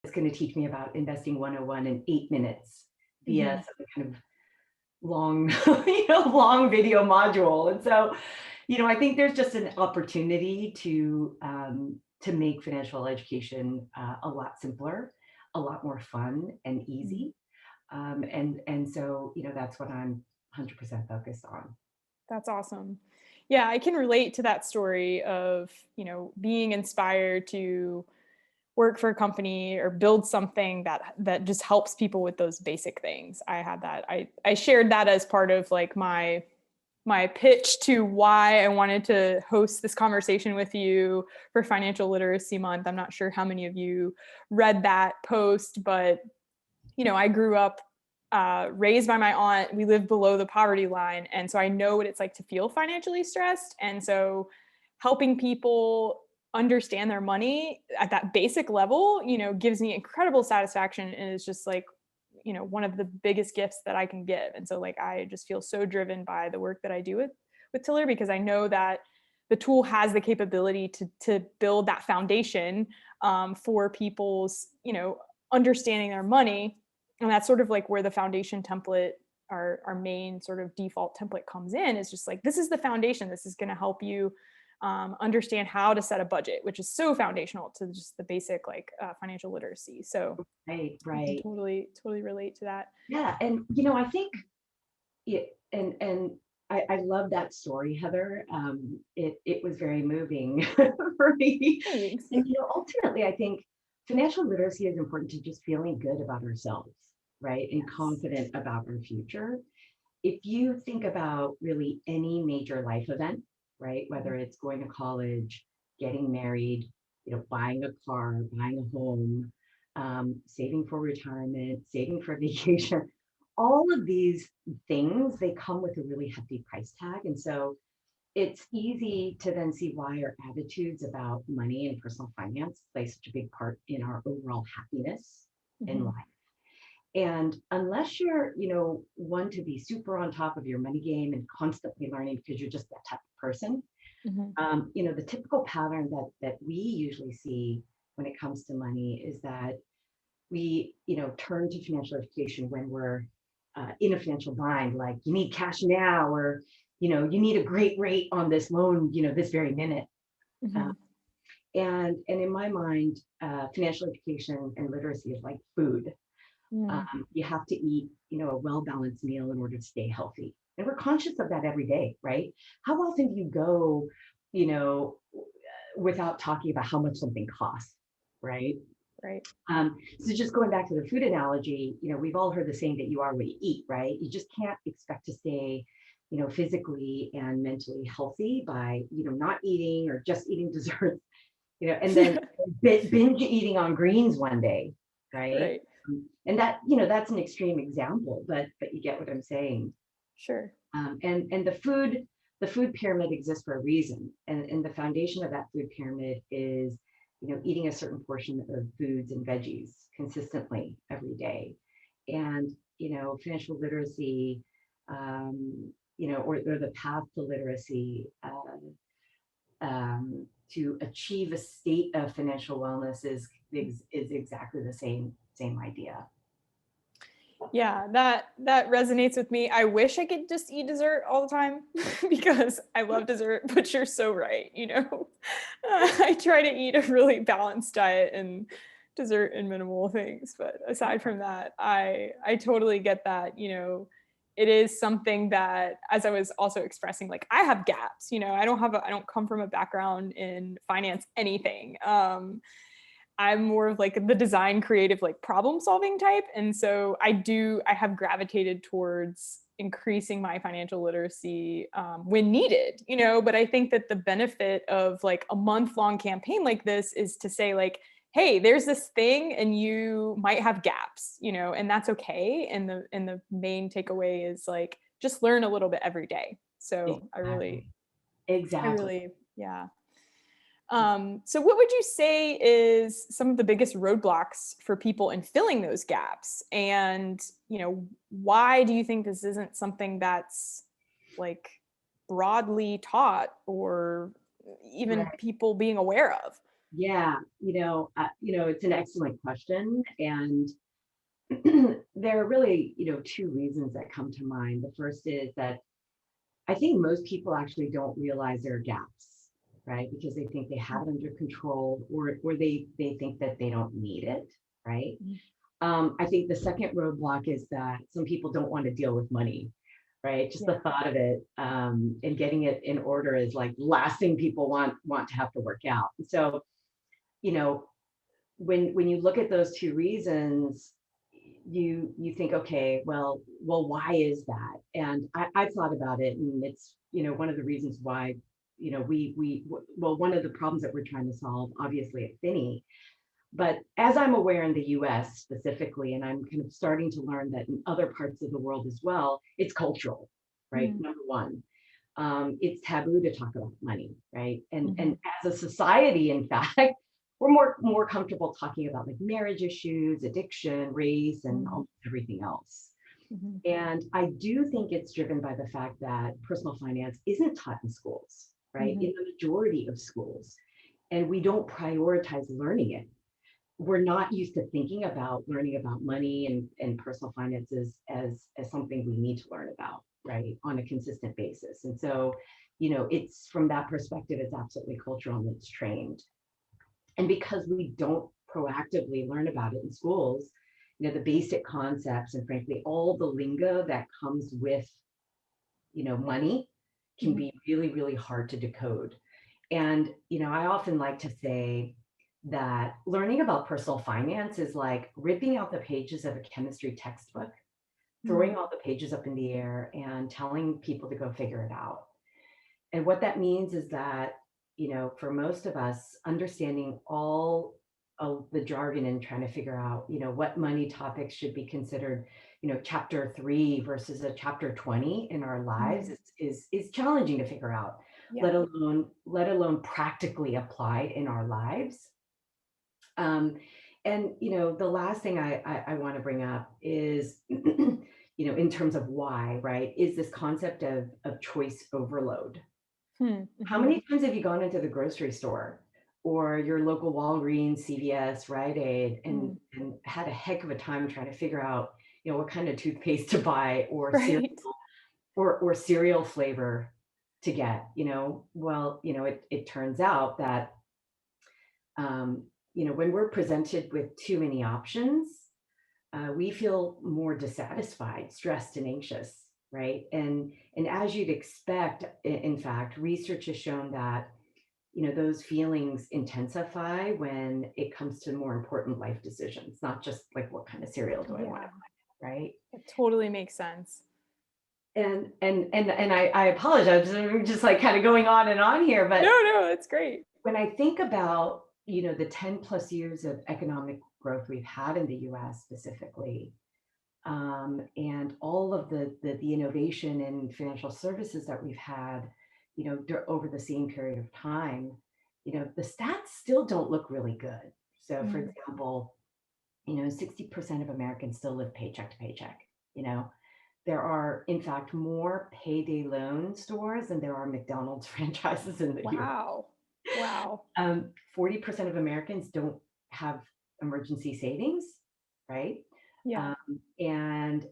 is going to teach me about investing 101 in 8 minutes via some kind of long, long video module. And so, I think there's just an opportunity to make financial education a lot simpler, a lot more fun and easy. And so, that's what I'm 100% focused on. That's awesome. Yeah, I can relate to that story of, being inspired to work for a company or build something that just helps people with those basic things. I had that. I shared that as part of like my pitch to why I wanted to host this conversation with you for Financial Literacy Month. I'm not sure how many of you read that post, but I grew up raised by my aunt. We lived below the poverty line. And so I know what it's like to feel financially stressed. And so helping people understand their money at that basic level, gives me incredible satisfaction and is just like, one of the biggest gifts that I can give. And so like, I just feel so driven by the work that I do with Tiller, because I know that the tool has the capability to build that foundation for people's, understanding their money. And that's sort of like where the foundation template, our main sort of default template comes in, is just like, this is the foundation. This is going to help you understand how to set a budget, which is so foundational to just the basic like financial literacy. So Right. I can totally relate to that. Yeah. And, I think, and I love that story, Heather. It was very moving for me. Thanks. And, ultimately, I think financial literacy is important to just feeling good about ourselves, right? And confident about our future. If you think about really any major life event, right? Whether it's going to college, getting married, buying a car, buying a home, saving for retirement, saving for vacation, all of these things, they come with a really hefty price tag. And so it's easy to then see why our attitudes about money and personal finance play such a big part in our overall happiness in life. And unless you're, one to be super on top of your money game and constantly learning because you're just that type of person, the typical pattern that we usually see when it comes to money is that we, turn to financial education when we're in a financial bind, like you need cash now, or, you need a great rate on this loan, this very minute. And in my mind, financial education and literacy is like food. You have to eat, a well-balanced meal in order to stay healthy. And we're conscious of that every day, right? How often do you go, without talking about how much something costs, right? Right. So just going back to the food analogy, we've all heard the saying that you are what you eat, right? You just can't expect to stay, physically and mentally healthy by, not eating or just eating desserts, and then binge eating on greens one day, right? Right. And that, that's an extreme example, but you get what I'm saying. Sure. And the food pyramid exists for a reason. And the foundation of that food pyramid is, eating a certain portion of foods and veggies consistently every day. And, financial literacy, or the path to literacy, to achieve a state of financial wellness is exactly the same idea. Yeah, that resonates with me. I wish I could just eat dessert all the time because I love dessert, but you're so right. I try to eat a really balanced diet and dessert and minimal things. But aside from that, I totally get that, it is something that, as I was also expressing, like I have gaps, I don't come from a background in finance, anything. I'm more of like the design creative, like problem solving type. And so I have gravitated towards increasing my financial literacy when needed, but I think that the benefit of like a month-long campaign like this is to say like, hey, there's this thing and you might have gaps, and that's okay. And the main takeaway is like, just learn a little bit every day. So Exactly. Yeah. So what would you say is some of the biggest roadblocks for people in filling those gaps? And, why do you think this isn't something that's like broadly taught or even people being aware of? Yeah, it's an excellent question, and there are really, two reasons that come to mind. The first is that I think most people actually don't realize there are gaps, right? Because they think they have it under control, or they think that they don't need it, right? Mhm. I think the second roadblock is that some people don't want to deal with money, right? Just Yeah. the thought of it, and getting it in order is like the last thing people want to have to work out. So, you know, when you look at those two reasons, you think, okay, well, why is that? And I've thought about it, and it's one of the reasons why well, one of the problems that we're trying to solve, obviously at Finny, but as I'm aware in the US specifically, and I'm kind of starting to learn that in other parts of the world as well, it's cultural, right? Mm. Number one, it's taboo to talk about money, right? And Mhm. as a society, in fact, we're more comfortable talking about like marriage issues, addiction, race, and Mhm. almost everything else. Mhm. And I do think it's driven by the fact that personal finance isn't taught in schools, right? Mhm. In the majority of schools, and we don't prioritize learning it. We're not used to thinking about learning about money and personal finances as something we need to learn about, right, on a consistent basis. And so, it's from that perspective, it's absolutely cultural and it's trained. And because we don't proactively learn about it in schools, the basic concepts and frankly all the lingo that comes with money can Mhm. be really, really hard to decode. And, I often like to say that learning about personal finance is like ripping out the pages of a chemistry textbook, Mhm. throwing all the pages up in the air and telling people to go figure it out. And what that means is that, for most of us, understanding all of the jargon and trying to figure out, what money topics should be considered, chapter 3 versus a chapter 20 in our lives Mhm. is challenging to figure out, Yeah. let alone practically applied in our lives. Um, and the last thing I want to bring up is, in terms of why, right, is this concept of choice overload. Hmm. How Mhm. many times have you gone into the grocery store or your local Walgreens, CVS, Rite Aid, and Mm. and had a heck of a time trying to figure out, what kind of toothpaste to buy or cereal Right. or cereal flavor to get, Well, it turns out that when we're presented with too many options, we feel more dissatisfied, stressed, and anxious, right? And as you'd expect, in fact, research has shown that those feelings intensify when it comes to more important life decisions, not just like what kind of cereal do I want to Yeah. buy, right? It totally makes sense. And I apologize, I'm just like kind of going on and on here, No, but no, it's great. when I think about the 10 plus years of economic growth we've had in the US specifically, and all of the innovation in financial services that we've had, over the same period of time, the stats still don't look really good. So, for Mm. example, 60% of Americans still live paycheck to paycheck. You know, there are, in fact, more payday loan stores than there are McDonald's franchises in the US. Wow. Wow. 40% of Americans don't have emergency savings, right? Yeah. Um, and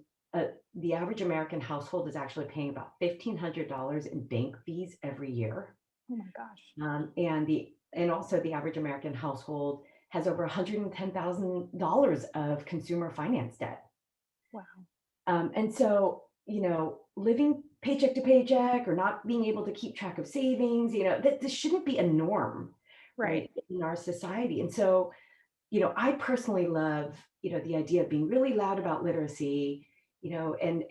the average American household is actually paying about $1,500 in bank fees every year. Oh my gosh. And also the average American household has over $110,000 of consumer finance debt. Wow. And so, living paycheck to paycheck or not being able to keep track of savings, that this shouldn't be a norm, Right. right, in our society. And so, I personally love, the idea of being really loud about literacy, and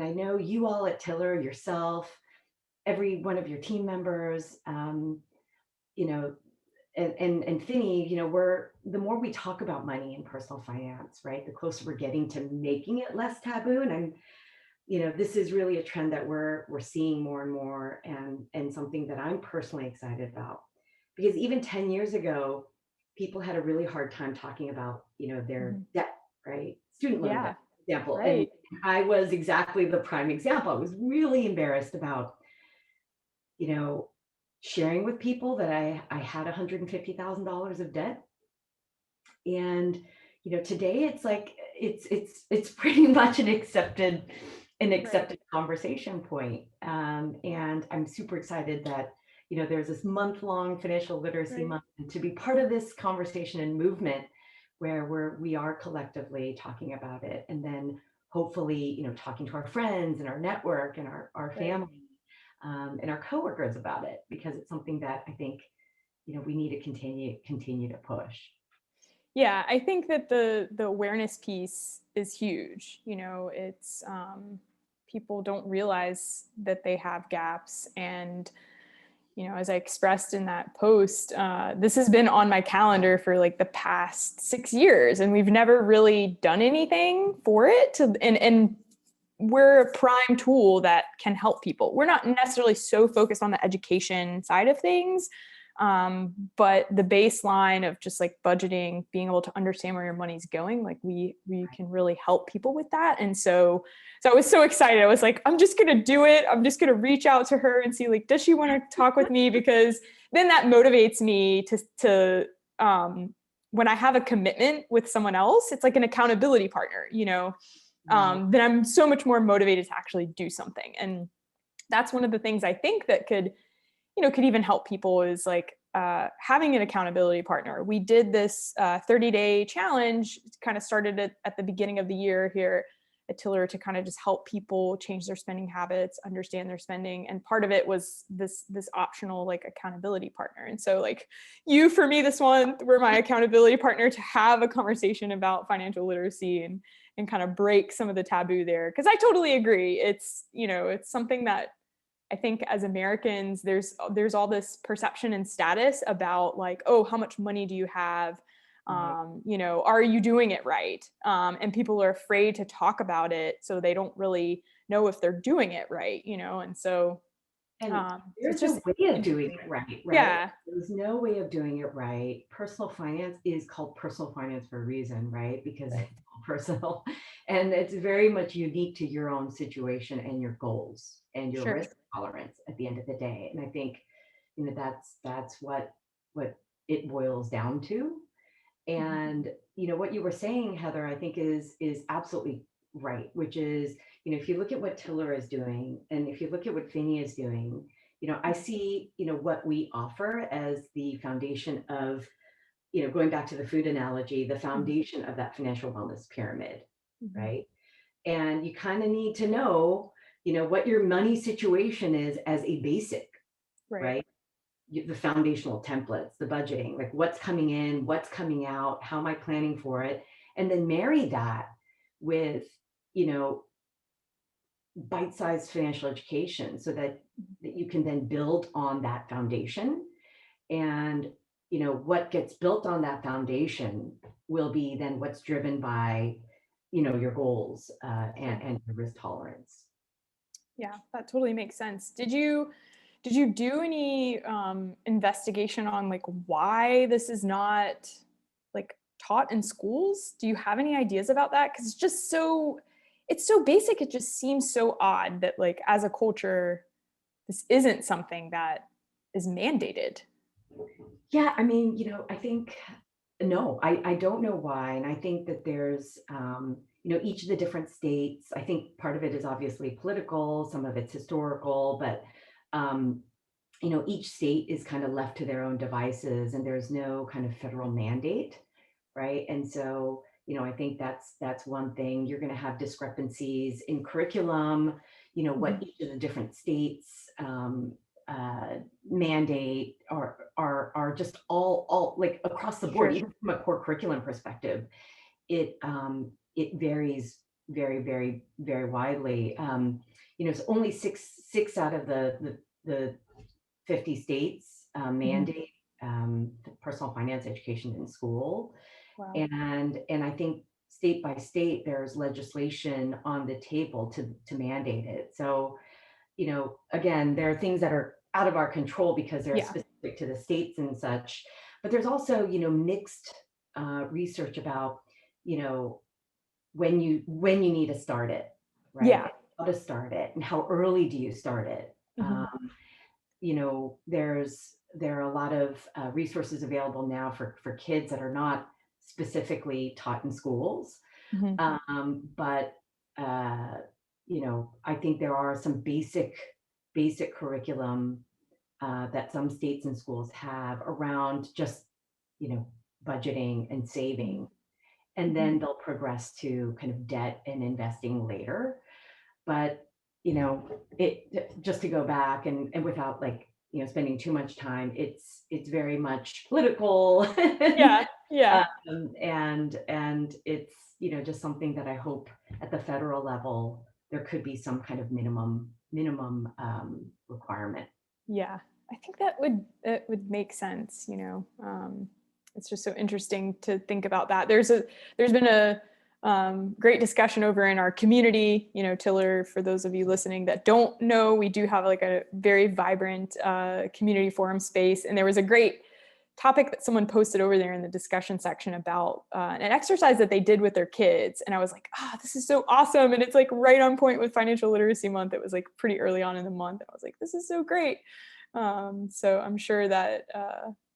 I know you all at Tiller, yourself, every one of your team members, you know, and Finny, we're the more we talk about money and personal finance, right, the closer we're getting to making it less taboo. And this is really a trend that we're seeing more and more, and something that I'm personally excited about. Because even 10 years ago, people had a really hard time talking about, their Mhm. debt, right? Student loan debt, Yeah. for example. And Right. I was exactly the prime example. I was really embarrassed about, you know, sharing with people that I had $150,000 of debt. And, today it's like, it's pretty much an Right. accepted conversation point. And I'm super excited that, there's this month-long financial literacy Right. month, and to be part of this conversation and movement where we are collectively talking about it. And then hopefully, talking to our friends and our network and our Right. family, and our coworkers about it, because it's something that I think, we need to continue to push. Yeah, I think that the awareness piece is huge. It's people don't realize that they have gaps, and as I expressed in that post, this has been on my calendar for like the past 6 years, and we've never really done anything for it. And we're a prime tool that can help people. We're not necessarily so focused on the education side of things, but the baseline of just like budgeting, being able to understand where your money's going, like we can really help people with that. And so I was so excited. I was like, I'm just gonna do it. I'm just gonna reach out to her and see, like, does she want to talk with me? Because then that motivates me to when I have a commitment with someone else, it's like an accountability partner, Right. then I'm so much more motivated to actually do something. And that's one of the things I think that could even help people is like having an accountability partner. We did this 30-day challenge, kind of started at the beginning of the year here at Tiller to kind of just help people change their spending habits, understand their spending. And part of it was this optional like accountability partner. And so like you, for me, this one, were my accountability partner to have a conversation about financial literacy and kind of break some of the taboo there. Cause I totally agree. It's something that I think as Americans, there's all this perception and status about like, oh, how much money do you have? Right. Are you doing it right? And people are afraid to talk about it, so they don't really know if they're doing it right. And And so it's there's no just way of doing interesting. it right, right? Yeah, There's no way of doing it right. Personal finance is called personal finance for a reason, right? Because right. it's all personal and it's very much unique to your own situation and your goals and your Sure. risk tolerance at the end of the day. And I think, that's what it boils down to. Mhm. And what you were saying, Heather, I think is absolutely right, which is, if you look at what Tiller is doing, and if you look at what Finny is doing, I see, what we offer as the foundation of, going back to the food analogy, the Mhm. foundation of that financial wellness pyramid, Mhm. right? And you kind of need to know, what your money situation is as a basic, Right. right? The foundational templates, the budgeting, like what's coming in, what's coming out, how am I planning for it? And then marry that with, you know, bite-sized financial education so that you can then build on that foundation. And, what gets built on that foundation will be then what's driven by, your goals, Sure. and your risk tolerance. Yeah, that totally makes sense. Did you do any investigation on like why this is not like taught in schools? Do you have any ideas about that? Because it's so basic. It just seems so odd that like as a culture, this isn't something that is mandated. Yeah, I mean, I think no, I don't know why. And I think that there's, each of the different states, I think part of it is obviously political, some of it's historical, but, um, each state is kind of left to their own devices and there's no kind of federal mandate, right? And so, I think that's one thing. You're going to have discrepancies in curriculum, what Mhm. each of the different states, uh, mandate are just all like across the board, Sure. even from a core curriculum perspective, it varies very, very, very widely. It's only six out of the 50 states Mhm. mandate personal finance education in school. Wow. And I think state by state, there's legislation on the table to mandate it. So, again, there are things that are out of our control because they're Yeah. specific to the states and such. But there's also, mixed research about, you know, when you need to start it, right? Yeah. How to start it and how early do you start it? Mhm. there are a lot of resources available now for kids that are not specifically taught in schools. Mhm. But I think there are some basic curriculum that some states and schools have around just, you know, budgeting and saving, and Mhm. then they'll progress to kind of debt and investing later. But, it just to go back and without like, spending too much time, it's very much political. Yeah, yeah. And it's, just something that I hope at the federal level there could be some kind of minimum requirement. Yeah, I think that would make sense. It's just so interesting to think about that. There's been a great discussion over in our community. Tiller, for those of you listening that don't know, we do have like a very vibrant community forum space, and there was a great topic that someone posted over there in the discussion section about an exercise that they did with their kids. And I was like, this is so awesome. And it's like right on point with Financial Literacy Month. It was like pretty early on in the month. And I was like, this is so great. So I'm sure that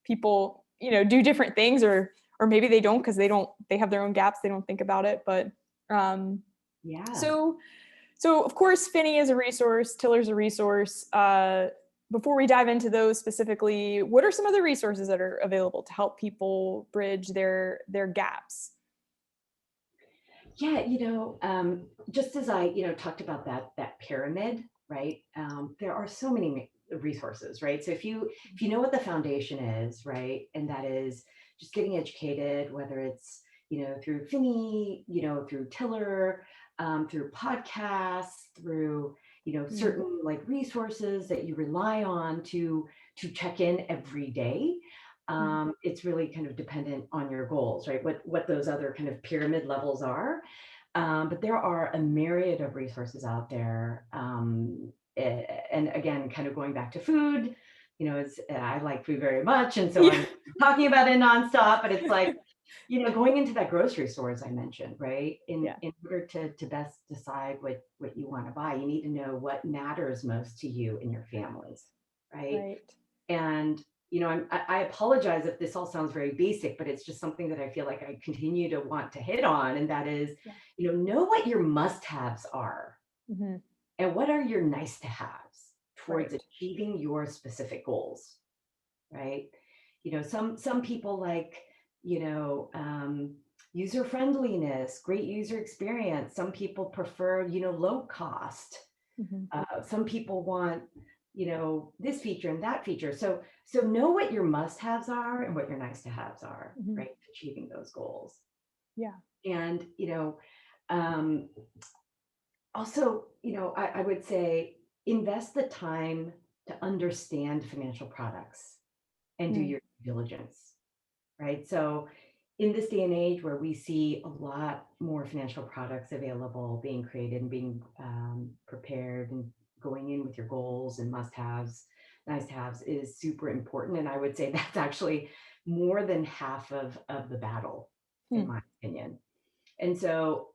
people, do different things, or maybe they don't, because they have their own gaps. They don't think about it. But Yeah. so of course, Finny is a resource, Tiller's a resource. Before we dive into those specifically, what are some other resources that are available to help people bridge their gaps? Yeah, just as I, talked about that pyramid, right? There are so many resources, right? So if you know what the foundation is, right, and that is just getting educated, whether it's through Finny, through Tiller, through podcasts, through certain like resources that you rely on to check in every day. It's really kind of dependent on your goals, right? What those other kind of pyramid levels are. But there are a myriad of resources out there. And again, kind of going back to food, I like food very much. And so Yeah. I'm talking about it nonstop, but it's like, going into that grocery store, as I mentioned, right? Yeah. In order to best decide what you want to buy, you need to know what matters most to you and your families, right? Right. And I apologize if this all sounds very basic, but it's just something that I feel like I continue to want to hit on, and that is, Yeah. know what your must-haves are Mm-hmm. and what are your nice-to-haves towards Right. achieving your specific goals, right? Some people like, user friendliness, great user experience. Some people prefer, low cost. Mm-hmm. Some people want, this feature and that feature. So know what your must-haves are and what your nice-to-haves are, Mm-hmm. right? Achieving those goals. Yeah. And, um, also, I would say invest the time to understand financial products and do Mm. your due diligence, right? So in this day and age where we see a lot more financial products available, being created and being prepared and going in with your goals and must-haves, nice-to-haves is super important. And I would say that's actually more than half of the battle, in Mm. my opinion. And so,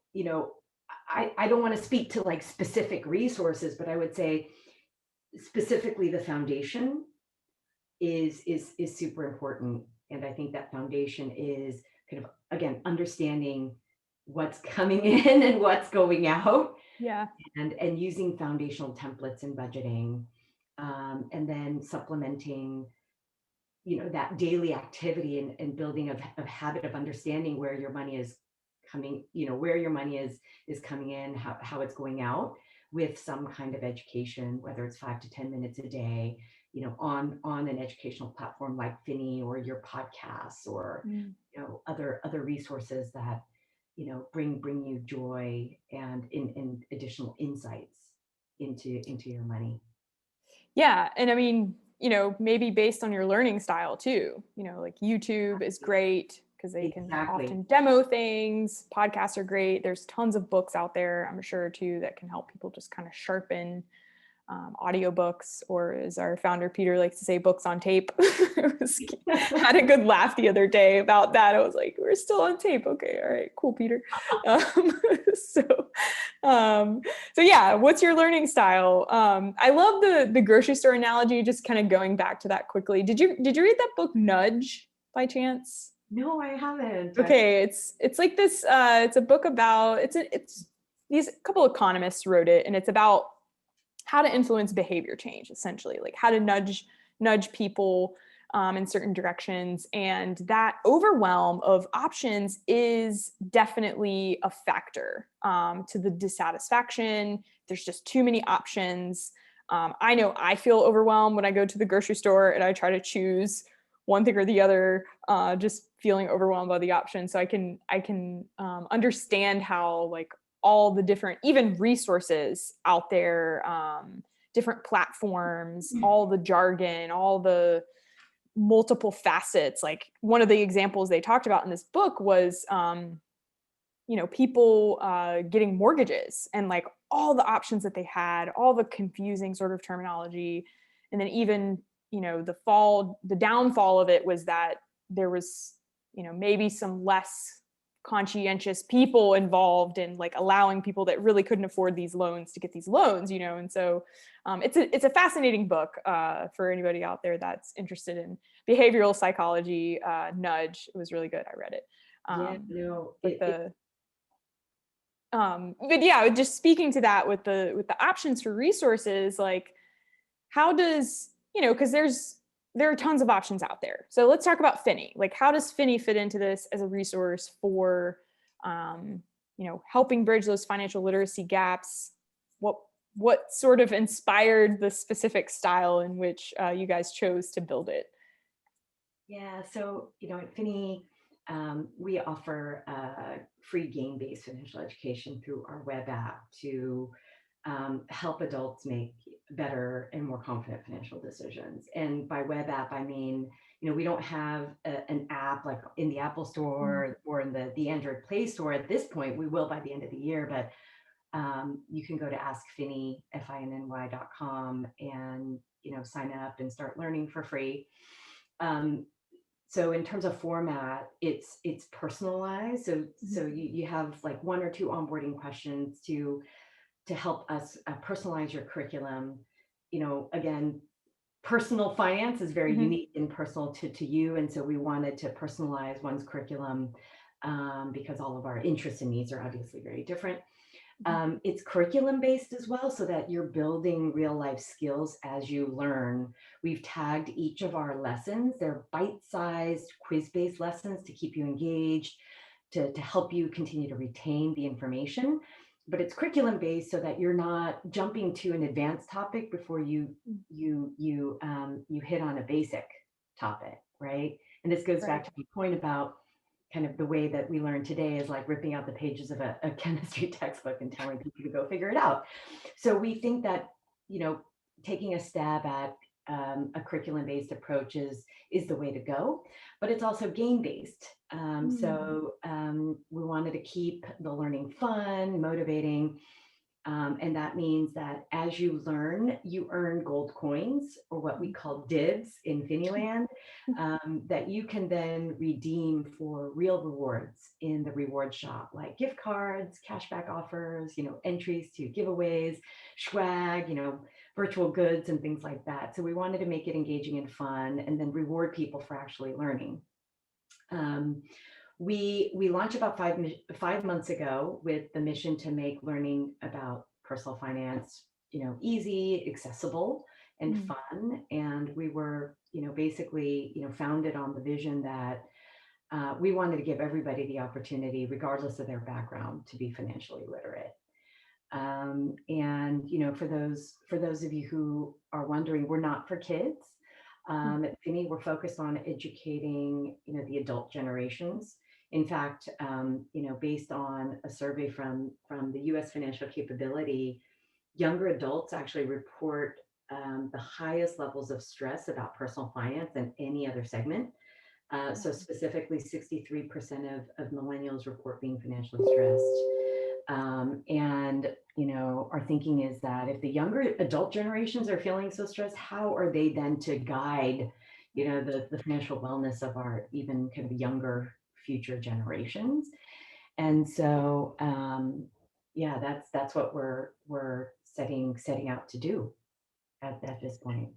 I don't want to speak to like specific resources, but I would say specifically the foundation is super important. And I think that foundation is kind of, again, understanding what's coming in and what's going out, Yeah. and using foundational templates in budgeting, and then supplementing that daily activity, and building of habit of understanding where your money is coming, where your money is coming in, how it's going out, with some kind of education, whether it's 5 to 10 minutes a day, on an educational platform like Finny or your podcasts, or Mm. other resources that bring you joy and in additional insights into your money. Yeah. And I mean, maybe based on your learning style too, like YouTube is great because they can Exactly. often demo things. Podcasts are great. There's tons of books out there, I'm sure too, that can help people just kind of sharpen audiobooks, or as our founder Peter likes to say, books on tape. Had a good laugh the other day about that. I was like, we're still on tape. Okay, all right, cool, Peter. So, so yeah, what's your learning style? I love the grocery store analogy. Just kind of going back to that quickly. Did you read that book Nudge by chance? No, I haven't. Okay, it's like this. It's a book about it's these couple economists wrote it, and it's about how to influence behavior change, essentially, like how to nudge people in certain directions. And that overwhelm of options is definitely a factor to the dissatisfaction. There's just too many options. I know I feel overwhelmed when I go to the grocery store and I try to choose one thing or the other, just feeling overwhelmed by the options. So I can understand how, like, all the different, even resources out there, different platforms, all the jargon, all the multiple facets. Like, one of the examples they talked about in this book was, people getting mortgages, and like all the options that they had, all the confusing sort of terminology. And then even, the downfall of it was that there was, maybe some less conscientious people involved in like allowing people that really couldn't afford these loans to get these loans, and so it's a fascinating book for anybody out there that's interested in behavioral psychology. Nudge, it was really good. I read it. But yeah, just speaking to that with the options for resources, like, how does, because there are tons of options out there. So let's talk about Finny. Like, how does Finny fit into this as a resource for, helping bridge those financial literacy gaps? What sort of inspired the specific style in which you guys chose to build it? Yeah, so at Finny, we offer free game-based financial education through our web app to help adults make better and more confident financial decisions. And by web app, I mean, we don't have an app like in the Apple Store or in the Android Play Store at this point. We will by the end of the year, but you can go to askfinny, finny.com, and sign up and start learning for free. So in terms of format, it's personalized. So you have like one or two onboarding questions to help us personalize your curriculum. Again, personal finance is very unique and personal to you. And so we wanted to personalize one's curriculum because all of our interests and needs are obviously very different. It's curriculum based as well, so that you're building real life skills as you learn. We've tagged each of our lessons. They're bite-sized quiz-based lessons to keep you engaged, to help you continue to retain the information. But it's curriculum based so that you're not jumping to an advanced topic before you hit on a basic topic, right? And this goes back to the point about kind of the way that we learn today is like ripping out the pages of a chemistry textbook and telling people to go figure it out. So we think that, taking a stab at a curriculum-based approach is the way to go, but it's also game-based. So we wanted to keep the learning fun, motivating, and that means that as you learn, you earn gold coins, or what we call divs in Finnyland, that you can then redeem for real rewards in the reward shop, like gift cards, cashback offers, entries to giveaways, swag, virtual goods and things like that. So we wanted to make it engaging and fun, and then reward people for actually learning. We launched about 5 months ago with the mission to make learning about personal finance, easy, accessible, and fun. And we were, basically, founded on the vision that we wanted to give everybody the opportunity, regardless of their background, to be financially literate. And for those of you who are wondering, we're not for kids. At Finny, we're focused on educating, the adult generations. In fact, based on a survey from the U.S. Financial Capability, younger adults actually report the highest levels of stress about personal finance than any other segment. So specifically, 63% of millennials report being financially stressed. And, our thinking is that if the younger adult generations are feeling so stressed, how are they then to guide, the financial wellness of our even kind of younger future generations? And so, yeah, that's what we're setting out to do at this point.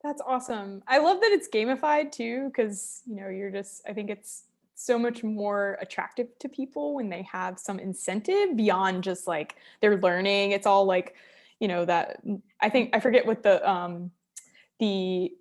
That's awesome. I love that it's gamified too, because I think it's so much more attractive to people when they have some incentive beyond just like they're learning. It's all like, that I think I forget what the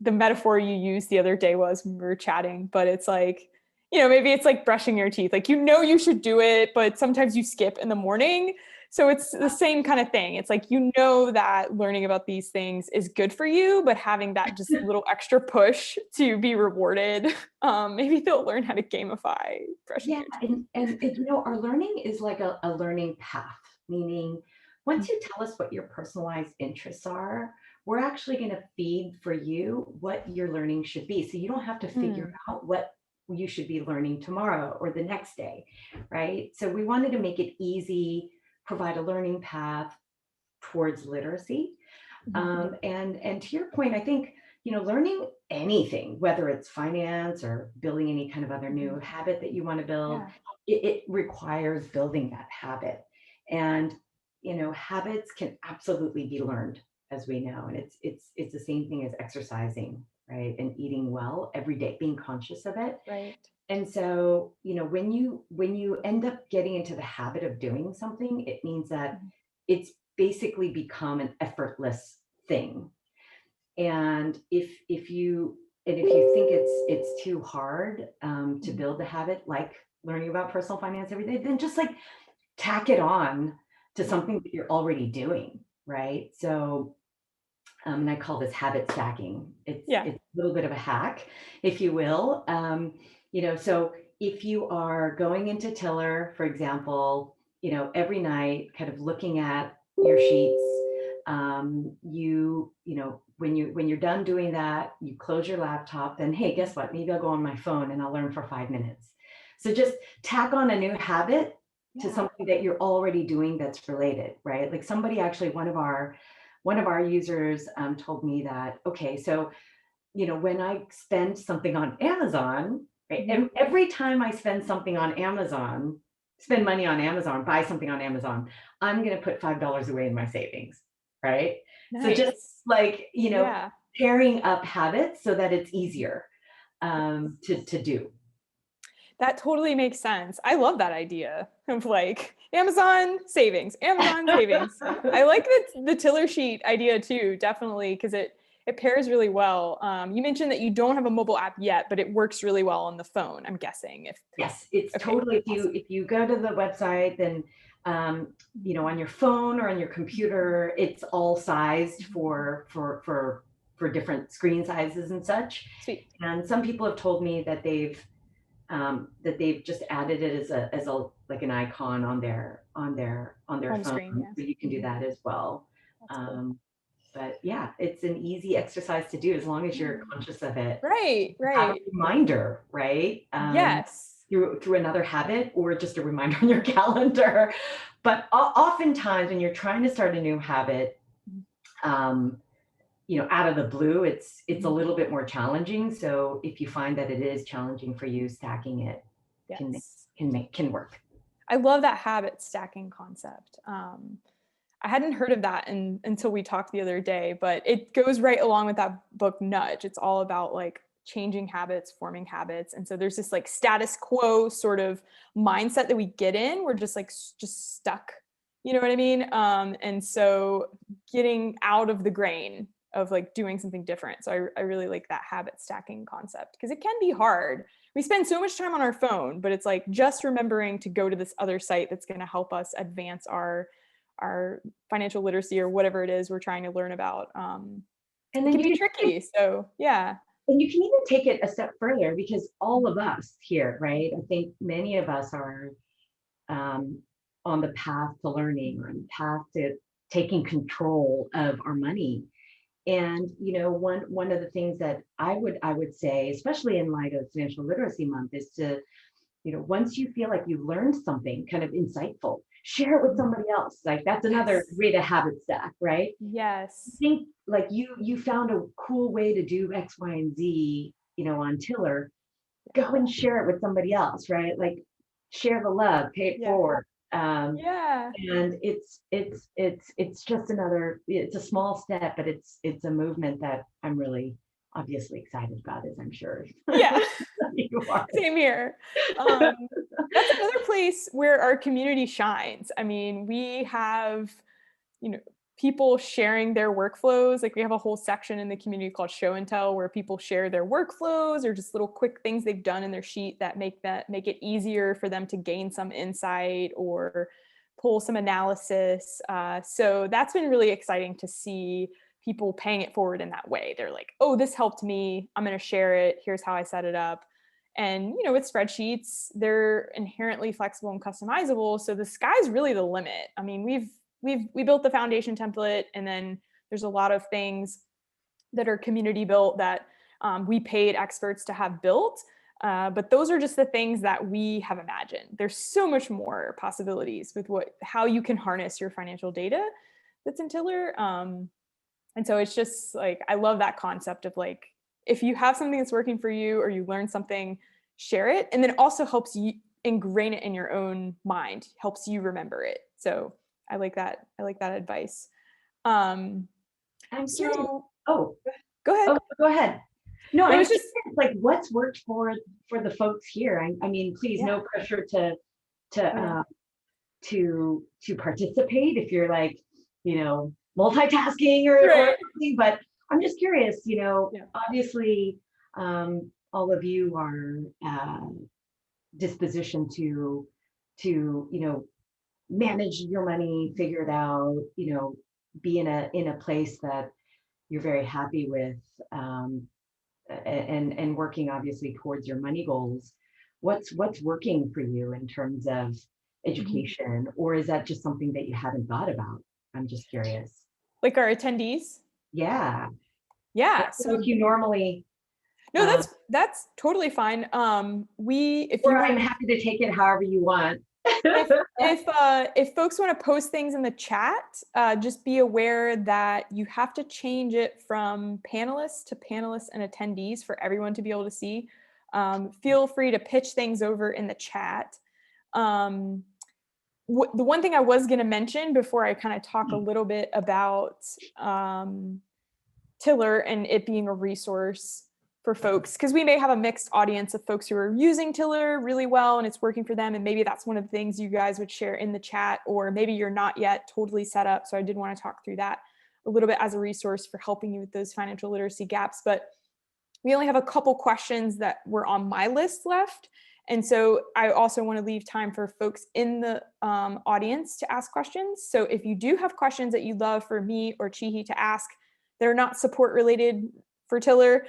metaphor you used the other day was when we were chatting, but it's like, maybe it's like brushing your teeth. Like, you should do it, but sometimes you skip in the morning. So it's the same kind of thing. It's like, that learning about these things is good for you, but having that just little extra push to be rewarded, maybe they'll learn how to gamify brushing Yeah, your teeth. our learning is like a learning path, meaning once you tell us what your personalized interests are, we're actually going to feed for you what your learning should be. So you don't have to figure Mm, out what you should be learning tomorrow or the next day, right? So we wanted to make it easy, provide a learning path towards literacy. mhm. And to your point, I think, learning anything, whether it's finance or building any kind of other new Mhm. habit that you want to build, Yeah. it requires building that habit. And, habits can absolutely be learned, as we know. And it's the same thing as exercising, right? And eating well every day, being conscious of it. Right. And so, when you end up getting into the habit of doing something, it means that Mhm. it's basically become an effortless thing. And if you think it's too hard to Mhm. build a habit like learning about personal finance every day, then just like tack it on to Yeah. something that you're already doing, right? So, and I call this habit stacking. It's Yeah. it's a little bit of a hack, if you will. So if you are going into Tiller, for example, every night, kind of looking at your sheets, when you're done doing that, you close your laptop. Then, hey, guess what? Maybe I'll go on my phone and I'll learn for 5 minutes. So just tack on a new habit to Yeah. something that you're already doing that's related, right? Like somebody actually, one of our users told me that, okay, so, when I spend something on Amazon, right, Mhm. and every time I spend money on Amazon, buy something on Amazon, I'm going to put $5 away in my savings, right? So just Nice. like, Yeah. pairing up habits so that it's easier to do. That totally makes sense. I love that idea of like Amazon savings, Amazon savings. I like the tiller sheet idea too, definitely, because it pairs really well. You mentioned that you don't have a mobile app yet, but it works really well on the phone, I'm guessing. If Yes, it's okay, totally, if you awesome. if you go to the website, then on your phone or on your computer, it's all sized for different screen sizes and such. Sweet. And some people have told me that they've just added it as a like an icon on their Home phone, screen, yeah. so you can do Mhm. that as well. That's cool. Um, but yeah, it's an easy exercise to do as long as you're Yeah. conscious of it. Right, Have a right. reminder, right? Yes. Through another habit or just a reminder on your calendar. But oftentimes when you're trying to start a new habit, um, out of the blue, it's a Mhm. little bit more challenging. So if you find that it is challenging for you, stacking it can make, Yes. can work. I love that habit stacking concept. I hadn't heard of that until we talked the other day, but it goes right along with that book Nudge. It's all about like changing habits, forming habits. And so there's this like status quo sort of mindset that we get in. We're just like just stuck. You know what I mean? And so getting out of the grain of like doing something different. So I really like that habit stacking concept because it can be hard. We spend so much time on our phone, but it's like just remembering to go to this other site that's going to help us advance our financial literacy or whatever it is we're trying to learn about. And It then can you be can tricky. So yeah. and you can even take it a step further because all of us here, right? I think many of us are um, on the path to learning, on the path to taking control of our money. And one of the things that I would say, especially in light of Financial Literacy Month, is to once you feel like you've learned something kind of insightful, share it with somebody else. Like that's another way to habit stack, right? Yes. Think like you found a cool way to do X, Y, and Z, on Tiller, go and share it with somebody else, right? Like share the love, pay it Yeah. forward. Yeah. And it's just it's a small step, but it's a movement that I'm really obviously excited about, as I'm sure Yeah. you are. Same here. That's another place where our community shines. I mean, we have, people sharing their workflows. Like we have a whole section in the community called Show and Tell where people share their workflows or just little quick things they've done in their sheet that make it easier for them to gain some insight or pull some analysis. So that's been really exciting to see people paying it forward in that way. They're like, oh, this helped me. I'm going to share it. Here's how I set it up. And, with spreadsheets, they're inherently flexible and customizable. So the sky's really the limit. I mean, we built the foundation template, and then there's a lot of things that are community built that we paid experts to have built. But those are just the things that we have imagined. There's so much more possibilities with how you can harness your financial data that's in Tiller. And so it's just like, I love that concept of like, if you have something that's working for you or you learn something, share it. And then it also helps you ingrain it in your own mind, helps you remember it. So I like that. I like that advice. I'm curious. Oh, go ahead. Oh, go ahead. No, It I'm was just curious, like what's worked for the folks here. I mean, please, no pressure to participate if you're like, multitasking or something, but I'm just curious, obviously, all of you are dispositioned to manage your money, figure it out, be in a place that you're very happy with, and working obviously towards your money goals. What's working for you in terms of education, or is that just something that you haven't thought about? I'm just curious. like our attendees. Yeah. Yeah. So if you normally. No, that's totally fine. I'm happy to take it however you want. if folks want to post things in the chat, just be aware that you have to change it from panelists to panelists and attendees for everyone to be able to see. Feel free to pitch things over in the chat. The one thing I was going to mention before I kind of talk a little bit about Tiller and it being a resource for folks, because we may have a mixed audience of folks who are using Tiller really well and it's working for them, and maybe that's one of the things you guys would share in the chat, or maybe you're not yet totally set up. So I did want to talk through that a little bit as a resource for helping you with those financial literacy gaps. But we only have a couple questions that were on my list left. And so I also want to leave time for folks in the audience to ask questions. So if you do have questions that you'd love for me or Chihee to ask that are not support related for Tiller,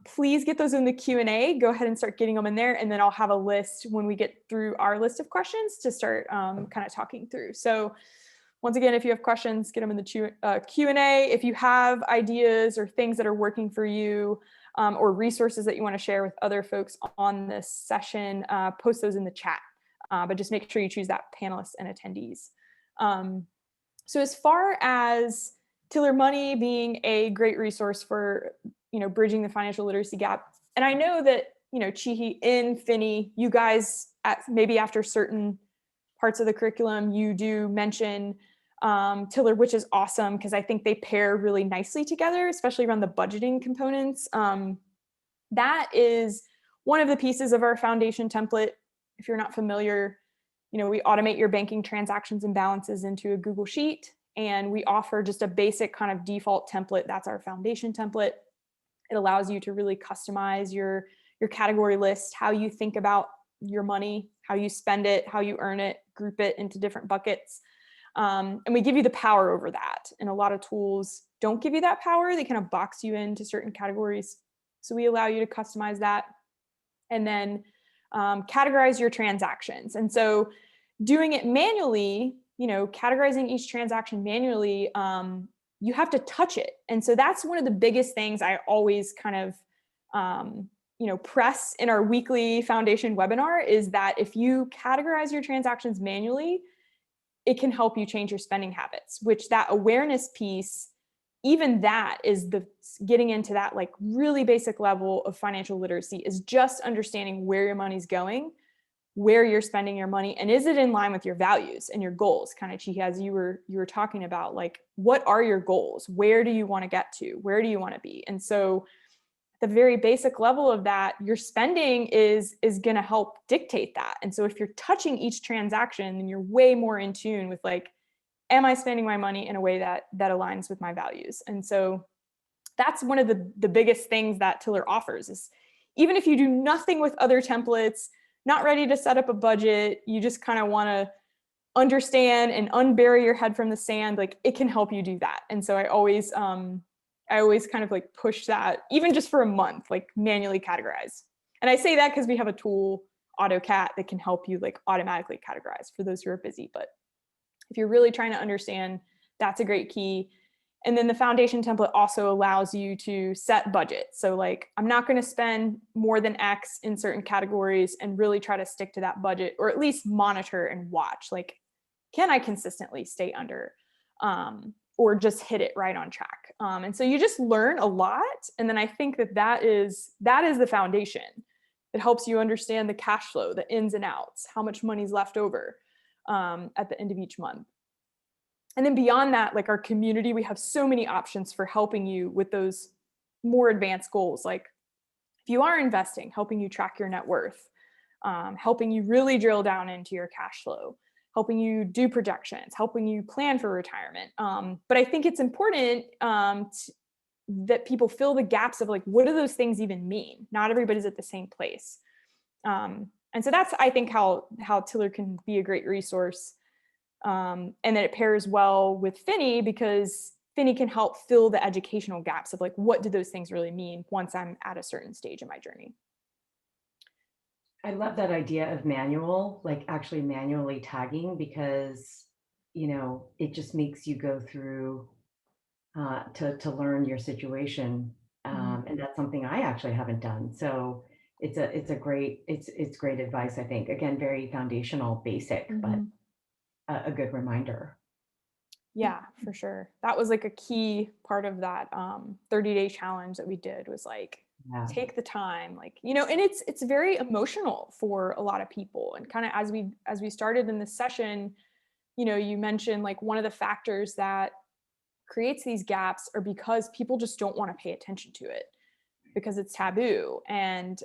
please get those in the Q&A. Go ahead and start getting them in there. And then I'll have a list when we get through our list of questions to start kind of talking through. So once again, if you have questions, get them in the Q&A. If you have ideas or things that are working for you, or resources that you want to share with other folks on this session, post those in the chat. But just make sure you choose that panelists and attendees. So as far as Tiller Money being a great resource for bridging the financial literacy gap, and I know that Chihee and Finny, you guys maybe after certain parts of the curriculum, you do mention Tiller, which is awesome because I think they pair really nicely together, especially around the budgeting components. That is one of the pieces of our foundation template. If you're not familiar, we automate your banking transactions and balances into a Google Sheet, and we offer just a basic kind of default template. That's our foundation template. It allows you to really customize your category list, how you think about your money, how you spend it, how you earn it, group it into different buckets. And we give you the power over that. And a lot of tools don't give you that power. They kind of box you into certain categories. So we allow you to customize that and then categorize your transactions. And so doing it manually, categorizing each transaction manually, you have to touch it. And so that's one of the biggest things I always kind of press in our weekly foundation webinar is that if you categorize your transactions manually, it can help you change your spending habits, which that awareness piece, even that is the getting into that like really basic level of financial literacy, is just understanding where your money's going, where you're spending your money, and is it in line with your values and your goals? Kind of, Chihee, as you were talking about, like, what are your goals? Where do you want to get to? Where do you want to be? And so the very basic level of that, your spending is going to help dictate that. And so if you're touching each transaction, then you're way more in tune with like, am I spending my money in a way that aligns with my values? And so that's one of the biggest things that Tiller offers is, even if you do nothing with other templates, not ready to set up a budget, you just kind of want to understand and unbury your head from the sand, like it can help you do that. And so I always kind of like push that, even just for a month, like manually categorize. And I say that because we have a tool, AutoCat, that can help you like automatically categorize for those who are busy. But if you're really trying to understand, that's a great key. And then the foundation template also allows you to set budgets. So like, I'm not going to spend more than X in certain categories, and really try to stick to that budget, or at least monitor and watch, like, can I consistently stay under, or just hit it right on track? And so you just learn a lot. And then I think that is the foundation. It helps you understand the cash flow, the ins and outs, how much money's left over at the end of each month. And then beyond that, like our community, we have so many options for helping you with those more advanced goals. Like if you are investing, helping you track your net worth, helping you really drill down into your cash flow, helping you do projections, helping you plan for retirement. But I think it's important that people fill the gaps of like, what do those things even mean? Not everybody's at the same place. And so that's, I think, how Tiller can be a great resource. And then it pairs well with Finny, because Finny can help fill the educational gaps of like, what do those things really mean once I'm at a certain stage in my journey. I love that idea of manual, like actually manually tagging, because, it just makes you go through to learn your situation. And that's something I actually haven't done. So it's great advice, I think. Again, very foundational, basic, but a good reminder. Yeah, for sure. That was like a key part of that 30-day challenge that we did, was like, Yeah. take the time, like, and it's very emotional for a lot of people. And kind of as we started in this session, you mentioned like one of the factors that creates these gaps are because people just don't want to pay attention to it, because it's taboo. And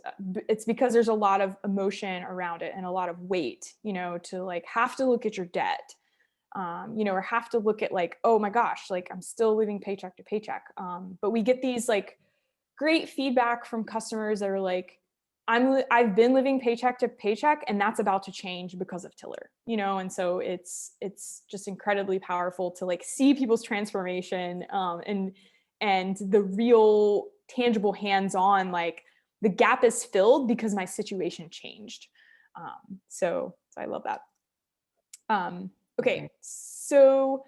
it's because there's a lot of emotion around it and a lot of weight, to like have to look at your debt, or have to look at like, oh my gosh, like I'm still living paycheck to paycheck. But we get these like great feedback from customers that are like, I've been living paycheck to paycheck, and that's about to change because of Tiller, and so it's just incredibly powerful to like see people's transformation, and the real tangible hands-on, like the gap is filled because my situation changed. So I love that. Okay, so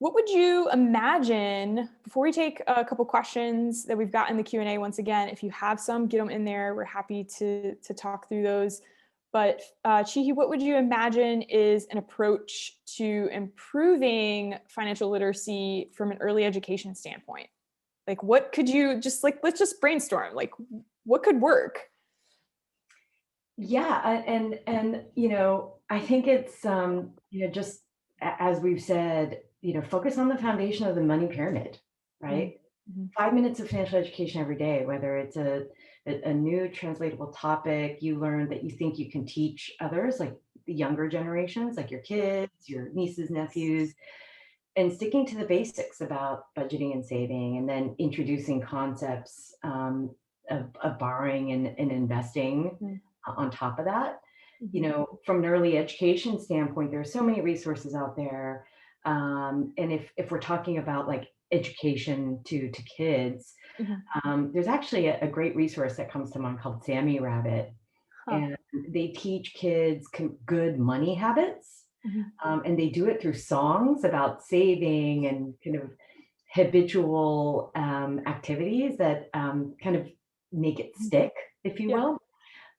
what would you imagine, before we take a couple questions that we've got in the Q&A, once again, if you have some, get them in there. We're happy to talk through those. But Chihee, what would you imagine is an approach to improving financial literacy from an early education standpoint? Like, what could you just like, let's just brainstorm, like what could work? Yeah, and I think it's just as we've said, focus on the foundation of the money pyramid, right? 5 minutes of financial education every day, whether it's a new translatable topic you learn that you think you can teach others, like the younger generations, like your kids, your nieces, nephews, and sticking to the basics about budgeting and saving, and then introducing concepts of borrowing and investing on top of that. From an early education standpoint, there are so many resources out there. And if we're talking about like education to kids, there's actually a great resource that comes to mind called Sammy Rabbit. And they teach kids good money habits. And they do it through songs about saving and kind of habitual activities that kind of make it stick, if you Yeah. will.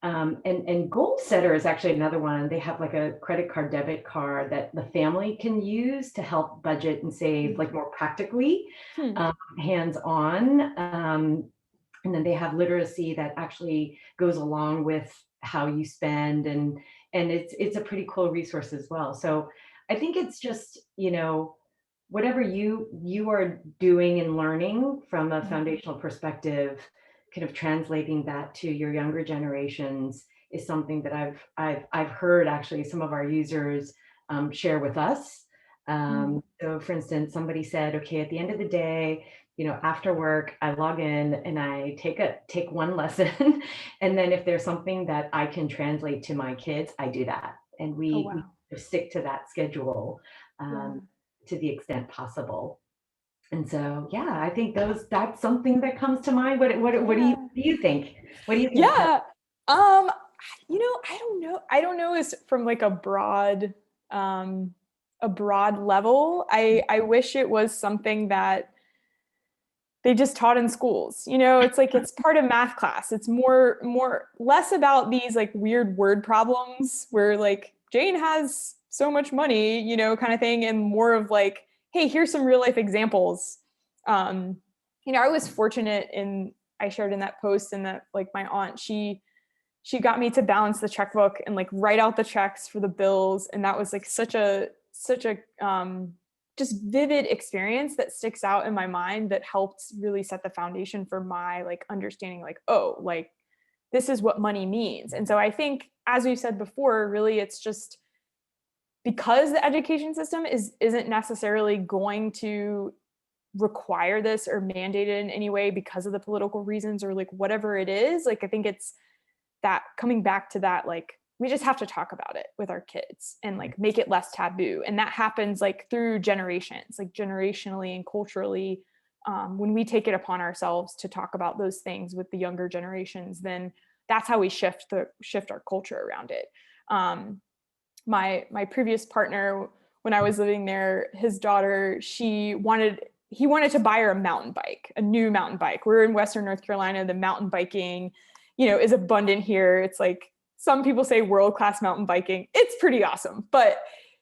And goal setter is actually another one. They have like a credit card, debit card that the family can use to help budget and save, like more practically, Hmm. hands on. And then they have literacy that actually goes along with how you spend, and it's a pretty cool resource as well. So I think it's just, whatever you are doing and learning from a foundational perspective, kind of translating that to your younger generations is something that I've heard actually some of our users share with us. Mm. So for instance, somebody said, okay, at the end of the day, after work, I log in and I take one lesson. And then if there's something that I can translate to my kids, I do that. And Oh, we wow. stick to that schedule Yeah. to the extent possible. And so, yeah, I think that's something that comes to mind. What do Yeah. you think? What do you think? Yeah. Um, I don't know. I don't know is from like um, a broad level. I wish it was something that they just taught in schools. It's like it's part of math class. It's less about these like weird word problems where like Jane has so much money, kind of thing, and more of like, hey, here's some real life examples. Um, I was fortunate I shared in that post, and that like my aunt, she got me to balance the checkbook and like write out the checks for the bills, and that was like such a just vivid experience that sticks out in my mind, that helped really set the foundation for my like understanding, like, oh, like this is what money means. And so I think, as we've said before, really it's just because the education system isn't necessarily going to require this or mandate it in any way because of the political reasons or like whatever it is. Like I think it's that coming back to that, like we just have to talk about it with our kids and like make it less taboo. And that happens like through generations, like generationally and culturally. When we take it upon ourselves to talk about those things with the younger generations, then that's how we shift our culture around it. My previous partner, when I was living there, his daughter, he wanted to buy her a mountain bike, a new mountain bike. We're in Western North Carolina. The mountain biking, is abundant here. It's like some people say world-class mountain biking. It's pretty awesome, but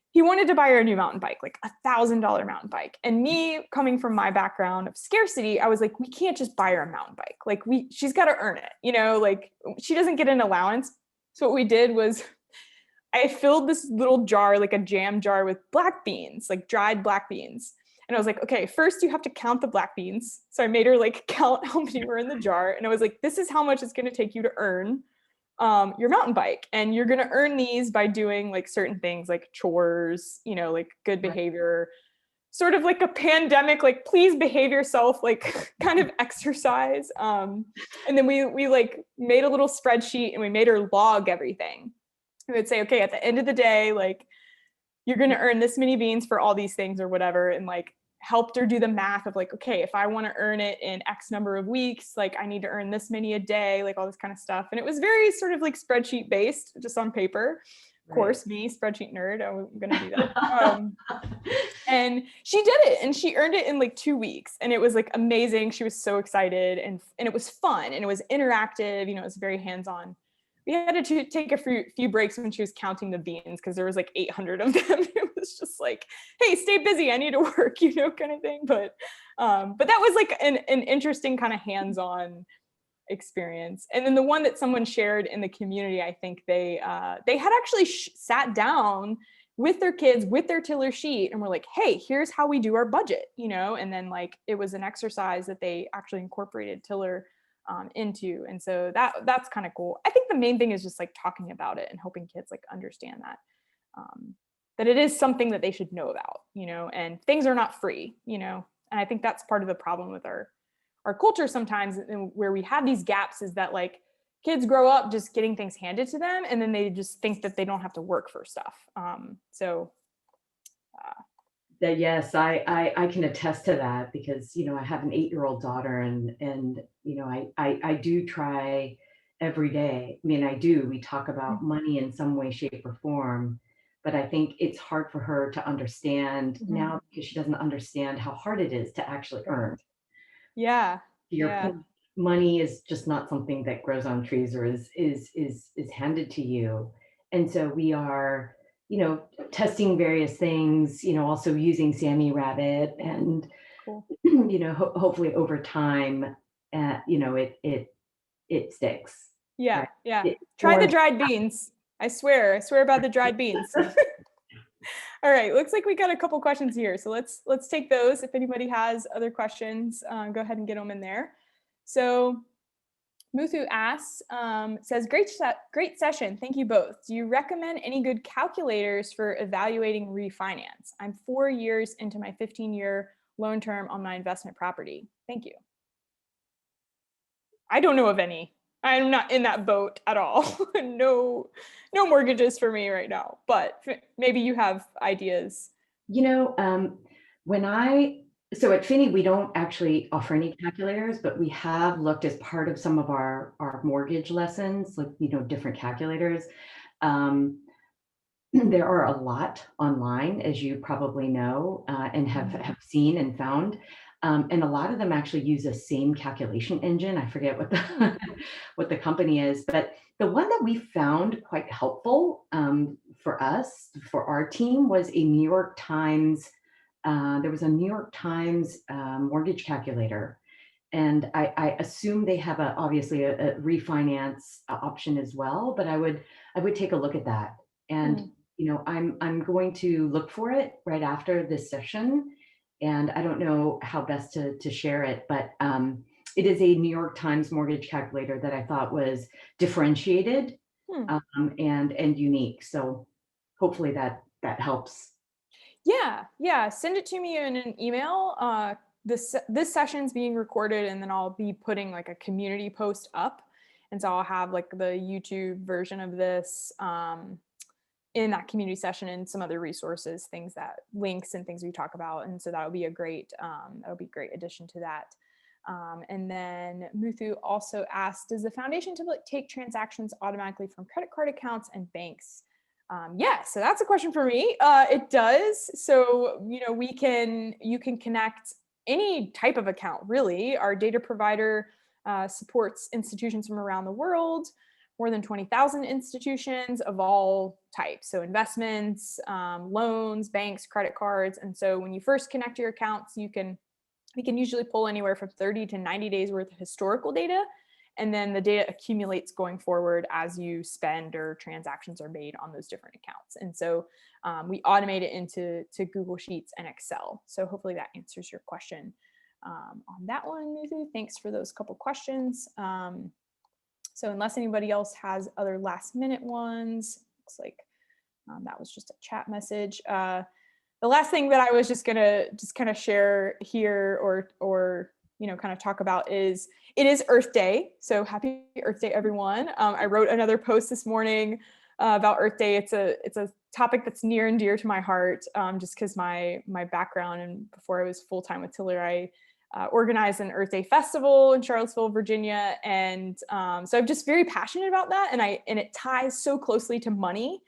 he wanted to buy her a new mountain bike, like $1,000 mountain bike. And me, coming from my background of scarcity, I was like, we can't just buy her a mountain bike. Like she's got to earn it, like she doesn't get an allowance. So what we did was I filled this little jar, like a jam jar, with black beans, like dried black beans. And I was like, okay, first you have to count the black beans. So I made her like count how many were in the jar. And I was like, this is how much it's going to take you to earn your mountain bike. And you're going to earn these by doing like certain things like chores, like good behavior, sort of like a pandemic, like please behave yourself, like kind of exercise. And then we like made a little spreadsheet and we made her log everything. We would say, okay, at the end of the day, like you're going to earn this many beans for all these things or whatever. And like helped her do the math of like, okay, if I want to earn it in X number of weeks, like I need to earn this many a day, like all this kind of stuff. And it was very sort of like spreadsheet based, just on paper. Of course, me, spreadsheet nerd, I'm going to do that. And she did it, and she earned it in like 2 weeks, and it was like amazing. She was so excited, and it was fun, and it was interactive, it was very hands-on. We had to take a few breaks when she was counting the beans because there was like 800 of them. It was just like, hey, stay busy, I need to work, kind of thing. But that was like an interesting kind of hands-on experience. And then the one that someone shared in the community, I think they had actually sat down with their kids with their tiller sheet and were like, hey, here's how we do our budget, and then like it was an exercise that they actually incorporated tiller into. And so that's kind of cool. I think the main thing is just like talking about it and helping kids like understand that it is something that they should know about, and things are not free, and I think that's part of the problem with our culture sometimes, where we have these gaps, is that like kids grow up just getting things handed to them, and then they just think that they don't have to work for stuff. Yes, I can attest to that because I have an 8-year-old daughter, and I do try every day. I mean, I do. We talk about money in some way, shape, or form, but I think it's hard for her to understand Mhm. now because she doesn't understand how hard it is to actually earn. Yeah. To your Yeah. point, money is just not something that grows on trees or is handed to you. And so we are, testing various things, also using Sammy Rabbit and, Cool. hopefully over time, it sticks, Yeah, right? yeah. It Try the forms. dried beans. I swear by the dried beans. All right, looks like we got a couple questions here. So let's take those. If anybody has other questions, go ahead and get them in there. So Muthu asks, says, great session. Thank you both. Do you recommend any good calculators for evaluating refinance? I'm 4 years into my 15-year loan term on my investment property. Thank you. I don't know of any. I'm not in that boat at all. No mortgages for me right now, but maybe you have ideas. You know, when so at Finny, we don't actually offer any calculators, but we have looked as part of some of our mortgage lessons, like, different calculators. Um, there are a lot online, as you probably know, and have seen and found. And a lot of them actually use the same calculation engine. I forget what the what the company is, but the one that we found quite helpful, for us, for our team, was a New York Times. There was a New York Times mortgage calculator, and I assume they have obviously a refinance option as well. But I would take a look at that, and I'm going to look for it right after this session, and I don't know how best to share it, but it is a New York Times mortgage calculator that I thought was differentiated, Hmm. and unique. So hopefully that helps. Yeah. Send it to me in an email. This session's being recorded, and then I'll be putting like a community post up, and so I'll have like the YouTube version of this in that community session and some other resources, things that links and things we talk about, and so that'll be a great addition to that. And then Muthu also asked, does the foundation template take transactions automatically from credit card accounts and banks? Yeah, so that's a question for me. It does. So, you can connect any type of account, really. Our data provider supports institutions from around the world, more than 20,000 institutions of all types. So investments, loans, banks, credit cards. And so when you first connect your accounts, we can usually pull anywhere from 30 to 90 days worth of historical data. And then the data accumulates going forward as you spend or transactions are made on those different accounts. And so we automate it into Google Sheets and Excel. So hopefully that answers your question on that one, Muthu. Thanks for those couple questions. So unless anybody else has other last minute ones, looks like that was just a chat message. The last thing that I was just gonna kind of share here or kind of talk about is it is Earth Day. So happy Earth Day, everyone. I wrote another post this morning about Earth Day. It's a topic that's near and dear to my heart, just because my background, and before I was full-time with Tiller, I organized an Earth Day festival in Charlottesville, Virginia. And so I'm just very passionate about that. And it ties so closely to money.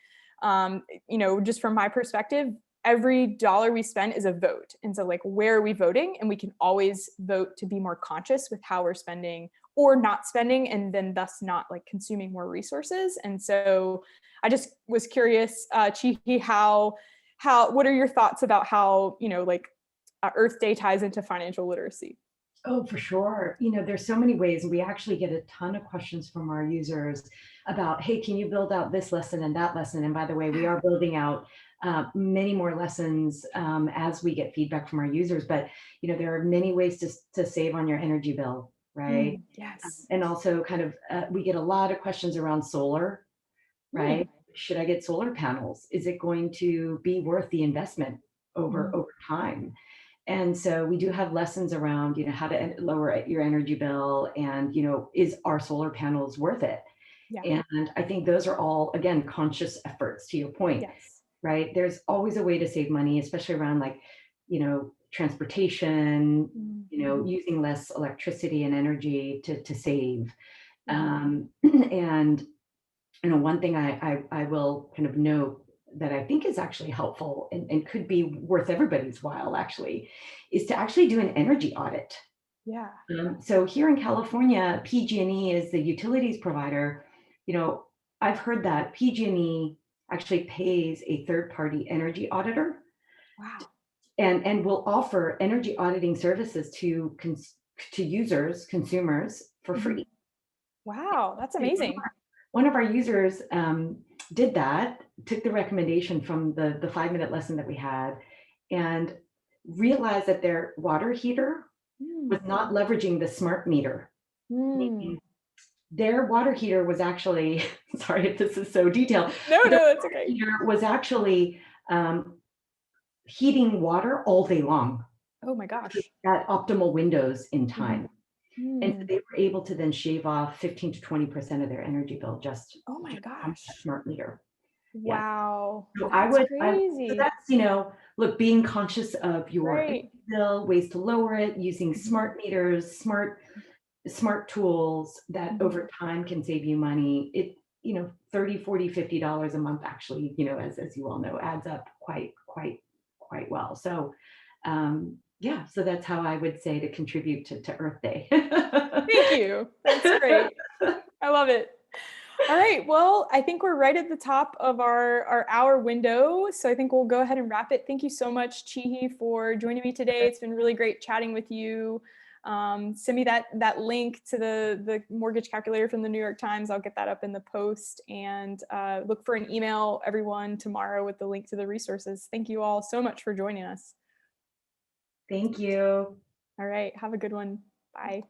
Just from my perspective, every dollar we spend is a vote. And so like, where are we voting? And we can always vote to be more conscious with how we're spending or not spending, and then thus not like consuming more resources. And so I just was curious, Chihee, what are your thoughts about how, Earth Day ties into financial literacy? Oh, for sure. There's so many ways. We actually get a ton of questions from our users about, hey, can you build out this lesson and that lesson? And by the way, we are building out many more lessons as we get feedback from our users. But, there are many ways to save on your energy bill, right? Yes. And also kind of, we get a lot of questions around solar, right? Should I get solar panels? Is it going to be worth the investment over time? And so we do have lessons around, how to lower your energy bill, and, is our solar panels worth it? Yeah. And I think those are all, again, conscious efforts, to your point, Yes. right? There's always a way to save money, especially around like, transportation, using less electricity and energy to save. And, one thing I will kind of note that I think is actually helpful and could be worth everybody's while, actually, is to actually do an energy audit, Yeah. So here in California, PG&E is the utilities provider. You know, I've heard that PG&E actually pays a third-party energy auditor Wow. and will offer energy auditing services to to users, consumers for Mhm. free. Wow, that's And amazing. one of our users did that, took the recommendation from the 5-minute lesson that we had, and realized that their water heater was Mm. not leveraging the smart meter. Mm. Their water heater was actually, sorry if this is so detailed, No, but their no, that's water okay. heater was actually um, heating water all day long Oh my gosh. at optimal windows in Mhm. time. And so Mm. they were able to then shave off 15 to 20% of their energy bill Oh my just from that gosh. smart meter. Yeah. Wow, So that's so crazy. that's, look, being conscious of your energy Right. bill, ways to lower it, using Mhm. smart meters, smart tools that Mhm. over time can save you money. 30, 40, $50 a month actually, as you all know, adds up quite well. So yeah, so that's how I would say to contribute to Earth Day. Thank you. That's great. I love it. All right. Well, I think we're right at the top of our hour window. So I think we'll go ahead and wrap it. Thank you so much, Chihee, for joining me today. It's been really great chatting with you. Send me that link to the mortgage calculator from the New York Times. I'll get that up in the post, and look for an email, everyone, tomorrow with the link to the resources. Thank you all so much for joining us. Thank you. All right. Have a good one. Bye.